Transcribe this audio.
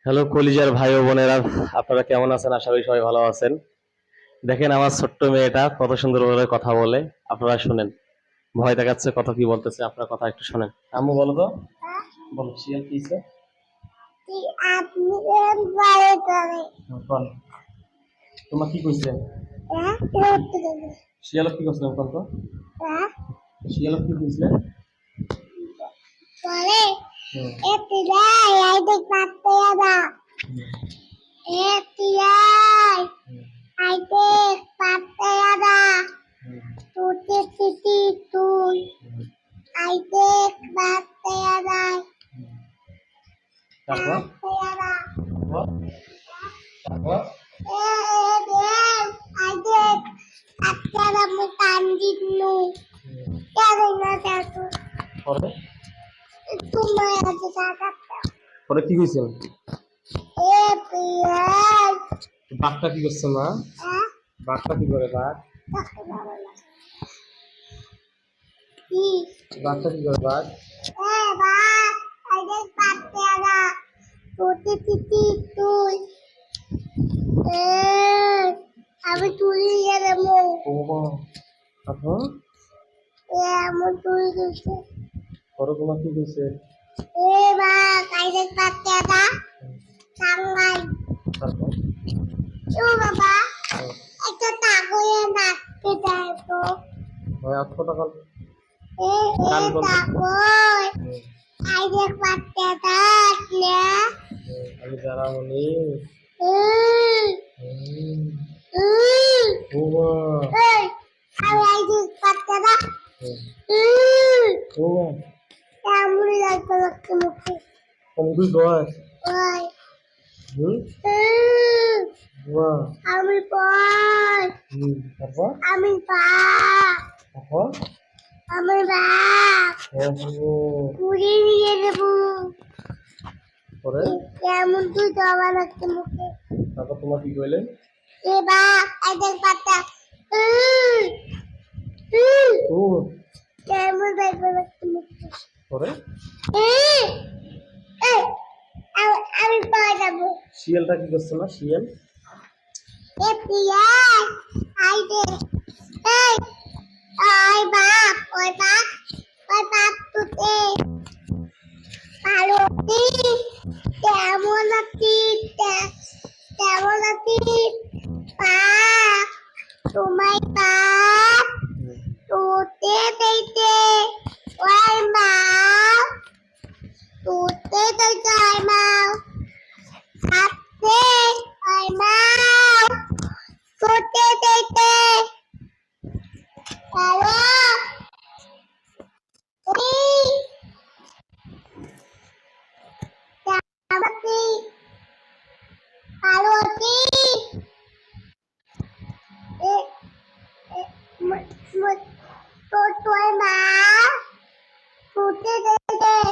Hello কলিজার ভাই ও বোনেরা, আপনারা কেমন আছেন? আশা করি সবাই ভালো আছেন। দেখেন আমার ছোট্ট মেয়েটা কত সুন্দর করে কথা বলে। আপনারা শুনেন, ভয় দেখাচ্ছে, কত কি বলতেছে, আপনার কথা একটু শুনেন। আম্মু বলো তো, বলো শিয়াল কি হইছে? বল, তোমার কি কইছে? শিয়াল কি কইছে কোন তো? শিয়াল কি কইছে? বলে এতিলাই আই দেখ পাতে না এতিলাই আই দেখ পাতে না তুই তুই তুই আই দেখ পাতে না তারপর তারপর তারপর আই দেখ আত্মারা মু কান্দিনু কেন না তাতো পরে তুমি আজ টাকা পরে কি কইছে? এতিলাই বাঘটা কি করছে মা? বাঘটা কি করে? বাঘটা কি করে? বাঘ আমি তুলি গেলে ও তারপর এমন তুলি দিচ্ছে পরে তোমার কি কইছে? এ বা কাইদের পাতে না সাংগাই তারপর ও বাবা একটা তাগয়ে নাচতে যায় তো হয় আট কথা বল। এ গান বল। তাগয় কাইদের পাতে না আমি যারা মনি ও আমি কাইদের পাতে না ও এমন লাগতে লাগতে মুখে কমগুই গয় ওই হুম ওয়া আমি পাই তারপর আমি পা তারপর আমি বা ও পুরি নিয়ে দেবো পরে এমন তুই জমা লাগতে মুখে তারপর তোমার কি কইলে? এ বা কাইদের পাতা ও কেমন লাগবে লাগতে মুখে পরে আমি পা যাবো শিয়ালটা কি করছে না? শিয়াল এ পিয়াই আই দে এই ওই বাপ তুতে পারতি কেমন আছি পাপ তোমায় পাপ তুতে দিতে ওই মা তুতে দিতে ওই মা হাতে ওই মা তুতে দিতে হ্যালো আমাকে ভালো আছি তো তোর মা ফুটে দেবে তাই